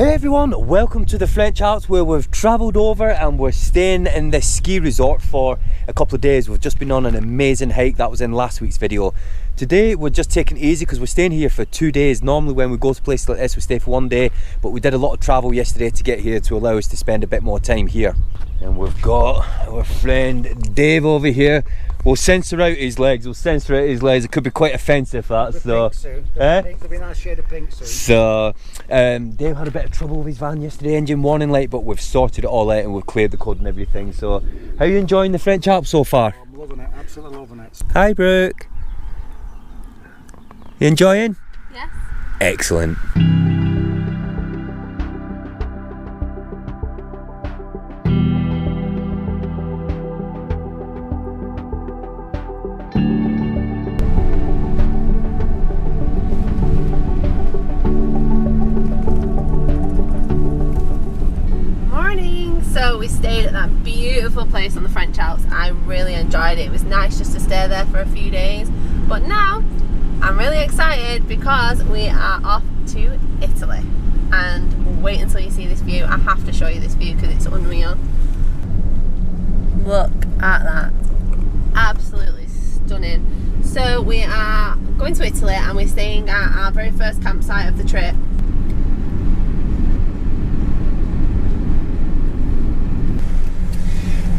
Hey everyone, welcome to the French Alps where we've travelled over and we're staying in this ski resort for a couple of days. We've just been on an amazing hike that was in last week's video. Today we're just taking it easy because we're staying here for 2 days. Normally when we go to places like this we stay for 1 day, but we did a lot of travel yesterday to get here to allow us to spend a bit more time here. And we've got our friend Dave over here. We'll censor out his legs, It could be quite offensive that, so. There'll be a nice shade of pink soon. So, Dave had a bit of trouble with his van yesterday, engine warning light, but we've sorted it all out and we've cleared the code and everything. So, how are you enjoying the French Alps so far? I'm loving it, absolutely loving it. Hi Brooke. You enjoying? Yes. Excellent. So we stayed at that beautiful place on the French Alps. I really enjoyed it. It was nice just to stay there for a few days. But now I'm really excited because we are off to Italy. And wait until you see this view. I have to show you this view because it's unreal. Look at that. Absolutely stunning. So we are going to Italy and we're staying at our very first campsite of the trip.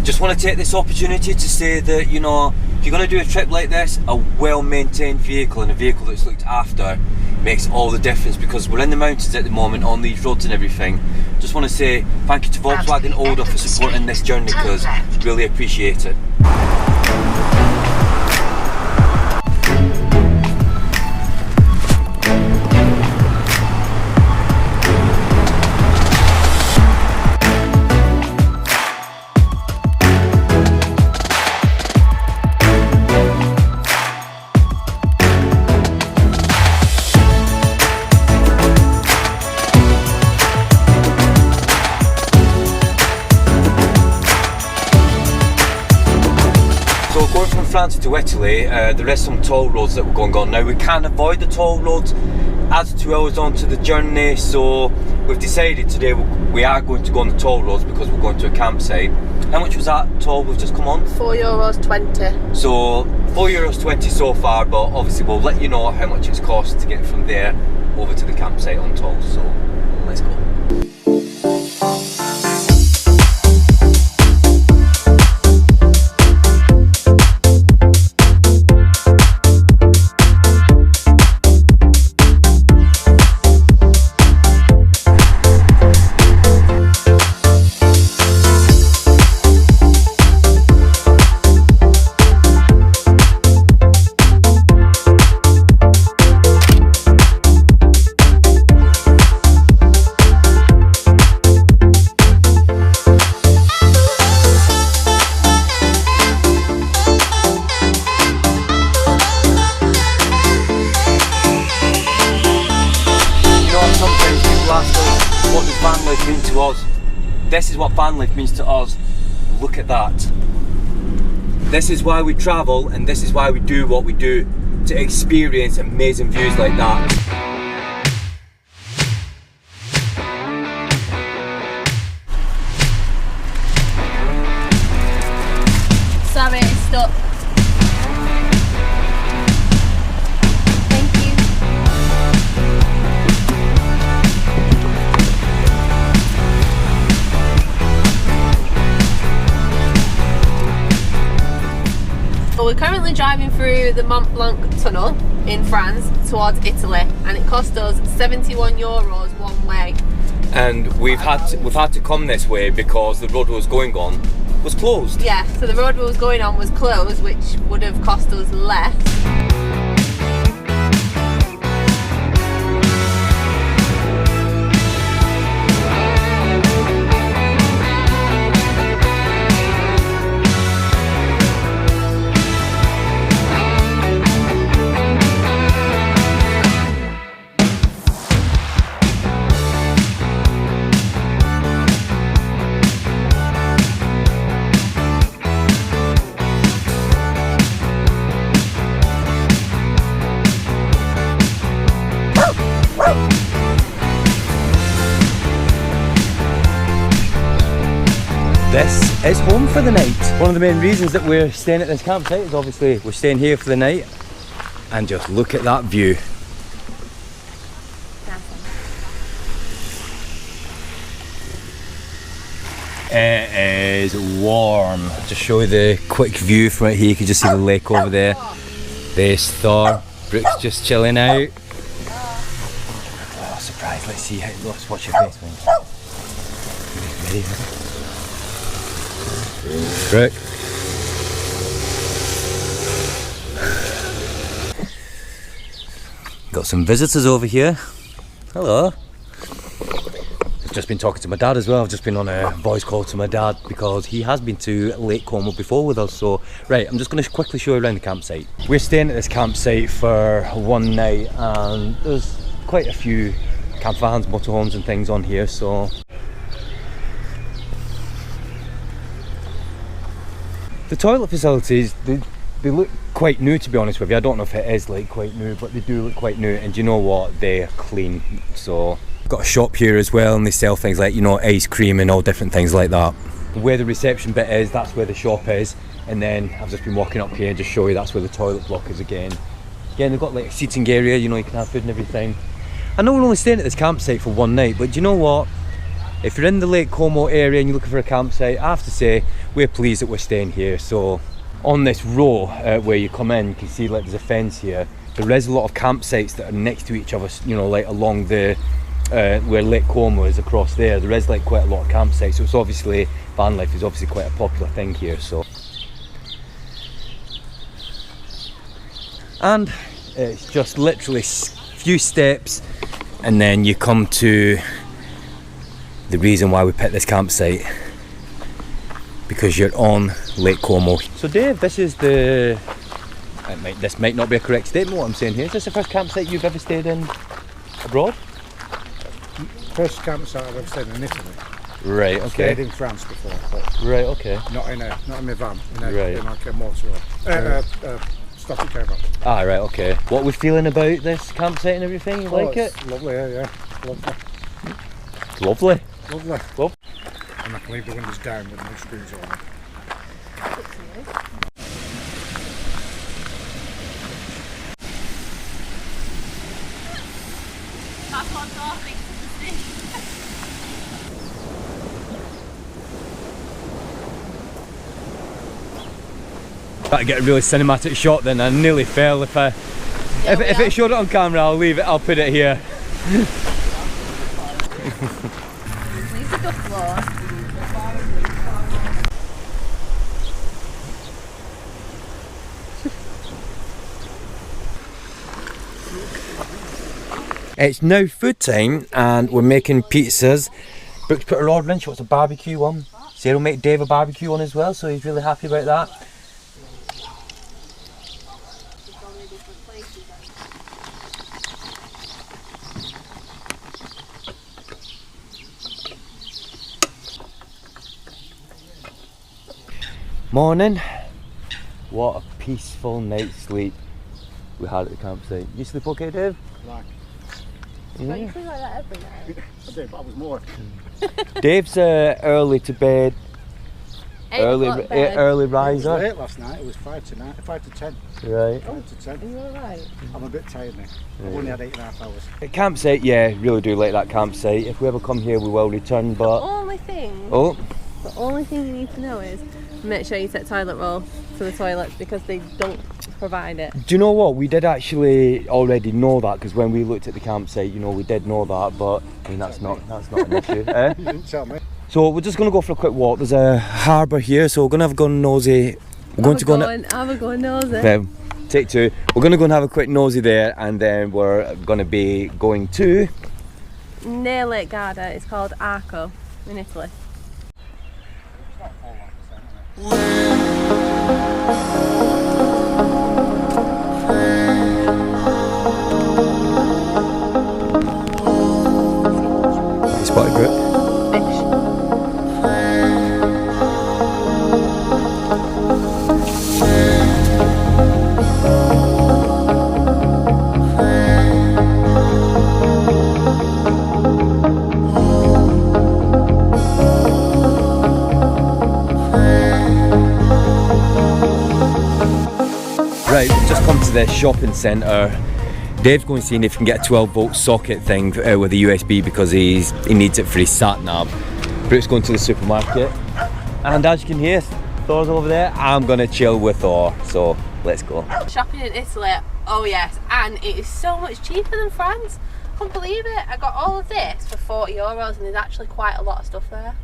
Just want to take this opportunity to say that, you know, if you're going to do a trip like this, a well-maintained vehicle and a vehicle that's looked after makes all the difference, because we're in the mountains at the moment on these roads and everything. Just want to say thank you to Volkswagen Oda for supporting this journey, because really appreciate it. So going from France to Italy, there is some toll roads that we're going on. Now we can avoid the toll roads, adds 2 hours onto the journey, so we've decided today we are going to go on the toll roads because we're going to a campsite. How much was that toll we've just come on? €4.20. So €4.20 so far, but obviously we'll let you know how much it's cost to get from there over to the campsite on toll, so let's go. What does van life mean to us? This is what van life means to us. Look at that. This is why we travel and this is why we do what we do, to experience amazing views like that. Sorry, it's stuck. We're currently driving through the Mont Blanc tunnel in France towards Italy, and it cost us €71 one way. And we've had to come this way because the road we was going on was closed. Yeah, so the road we was going on was closed, which would have cost us less. this is home for the night. One of the main reasons that we're staying at this campsite is obviously we're staying here for the night, and just look at that view. It is warm. Just show you the quick view from it here. You can just see the lake over there. There's Thor. Brooke's just chilling out. Oh, surprise. Let's see how. Let's watch your face, man. Ready? Brooke. Got some visitors over here. Hello. I've just been talking to my dad as well. I've just been on a voice call to my dad because he has been to Lake Como before with us. So, right, I'm just going to quickly show you around the campsite. We're staying at this campsite for one night, and there's quite a few campervans, motorhomes and things on here, so. The toilet facilities, they look quite new, to be honest with you. I don't know if it is like quite new, but they do look quite new, and you know what, they're clean. So got a shop here as well, and they sell things like, you know, ice cream and all different things like that. Where the reception bit is, that's where the shop is, and then I've just been walking up here and just show you that's where the toilet block is again. Again, they've got like a seating area, you know, you can have food and everything. I know we're only staying at this campsite for one night, but do you know what? If you're in the Lake Como area and you're looking for a campsite, I have to say we're pleased that we're staying here. So on this row where you come in, you can see like there's a fence here. There is a lot of campsites that are next to each other, you know, like along the where Lake Como is across there. There is like quite a lot of campsites, so it's obviously, van life is obviously quite a popular thing here. So, and it's just literally a few steps and then you come to the reason why we picked this campsite, because you're on Lake Como. So Dave, this is the, this might not be a correct statement what I'm saying here, is this the first campsite you've ever stayed in abroad? First campsite I've ever stayed in Italy. Right, okay. Stayed in France before, but right, okay. not in my van, right. in like a motorway. Stoppy caravan. Ah, right, okay. What are we feeling about this campsite and everything? You like it? It's lovely, yeah, lovely. Lovely. Lovely. Love. And I can leave the windows down with no screws on. That's what Thor thinks of the sea. Gotta get a really cinematic shot then. I nearly fell. If it showed it on camera, I'll leave it, I'll put it here. Leave the good floor. It's now food time and we're making pizzas. Brooke's put her order in, she wants a barbecue one. Sarah will make Dave a barbecue one as well, so he's really happy about that. Morning. What a peaceful night's sleep we had at the campsite. You sleep okay, Dave? Like. Don't you sleep like that every night? I did, but I was more. Dave's early to bed, early It was riser. late last night, it was 5 to 10. Right. 5 to 10. Are you alright? I'm a bit tired now. I've only had 8.5 hours. At campsite, yeah, really do like that campsite. If we ever come here, we will return, but... The only thing you need to know is make sure you take toilet roll to the toilets because they don't provide it. Do you know what? We did actually already know that, because when we looked at the campsite, you know, we did know that, but I mean, that's not an issue. You didn't tell me. So we're just going to go for a quick walk. There's a harbour here, so we're going to have a go nosy. We're going to go have a go nosy. Okay, take two. We're going to go and have a quick nosy there, and then we're going to be going to... Near Lake Garda, it's called Arco in Italy. Spotted Brooke. Fish. to the shopping centre. Dave's going to see if he can get a 12-volt socket thing with a USB because he needs it for his sat-nav. Brute's going to the supermarket. And as you can hear, Thor's over there. I'm going to chill with Thor, so let's go. Shopping in Italy, oh yes, and it is so much cheaper than France. I can't believe it. I got all of this for €40 and there's actually quite a lot of stuff there.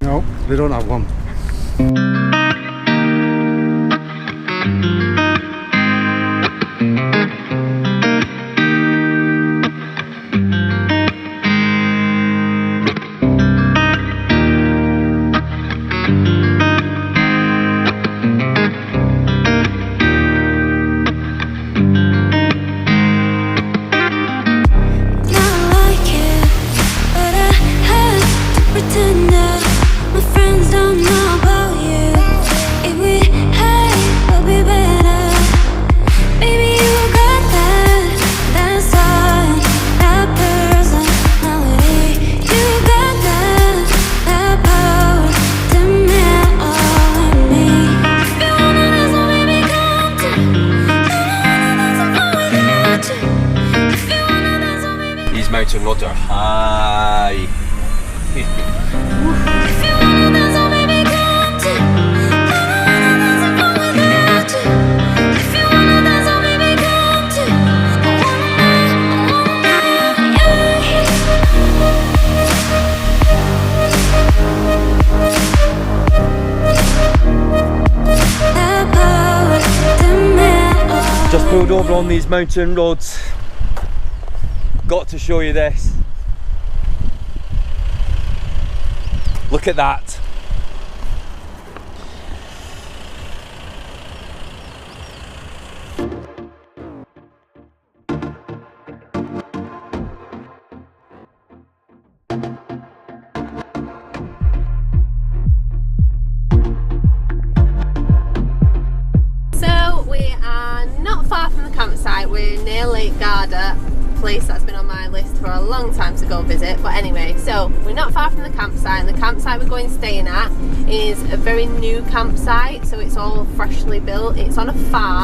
No, they don't have one. Mountain roads are high. Just pulled over on these mountain roads. Got to show you this. Look at that. So we are not far from the campsite. We're near Lake Garda, place that's been on my list for a long time to go visit. But anyway, so we're not far from the campsite, and the campsite we're going staying at is a very new campsite, so it's all freshly built. It's on a farm.